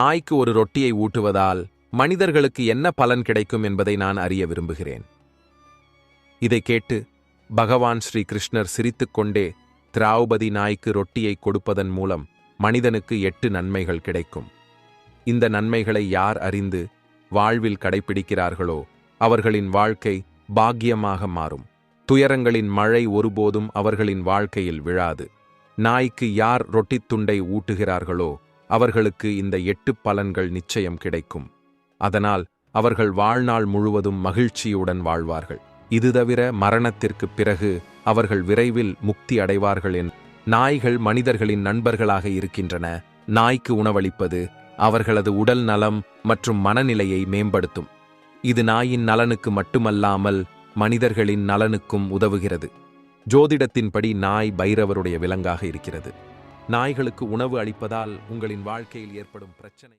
நாய்க்கு ஒரு ரொட்டியை ஊட்டுவதால் மனிதர்களுக்கு என்ன பலன் கிடைக்கும் என்பதை நான் அறிய விரும்புகிறேன். இதை கேட்டு பகவான் ஸ்ரீ கிருஷ்ணர் சிரித்துக்கொண்டே, திரௌபதி நாய்க்கு ரொட்டியை கொடுப்பதன் மூலம் மனிதனுக்கு 8 நன்மைகள் கிடைக்கும். இந்த நன்மைகளை யார் அறிந்து வாழ்வில் கடைப்பிடிக்கிறார்களோ அவர்களின் வாழ்க்கை பாக்கியமாக மாறும். துயரங்களின் மழை ஒருபோதும் அவர்களின் வாழ்க்கையில் விழாது. நாய்க்கு யார் ரொட்டித் துண்டை ஊட்டுகிறார்களோ அவர்களுக்கு இந்த 8 பலன்கள் நிச்சயம் கிடைக்கும். அதனால் அவர்கள் வாழ்நாள் முழுவதும் மகிழ்ச்சியுடன் வாழ்வார்கள். இது தவிர மரணத்திற்குப் பிறகு அவர்கள் விரைவில் முக்தி அடைவார்கள். நாய்கள் மனிதர்களின் நண்பர்களாக இருக்கின்றன. நாய்க்கு உணவளிப்பது அவர்களது உடல் நலம் மற்றும் மனநிலையை மேம்படுத்தும். இது நாயின் நலனுக்கு மட்டுமல்லாமல் மனிதர்களின் நலனுக்கும் உதவுகிறது. ஜோதிடத்தின்படி நாய் பைரவருடைய விலங்காக இருக்கிறது. நாய்களுக்கு உணவு அளிப்பதால் உங்களின் வாழ்க்கையில் ஏற்படும் பிரச்சனை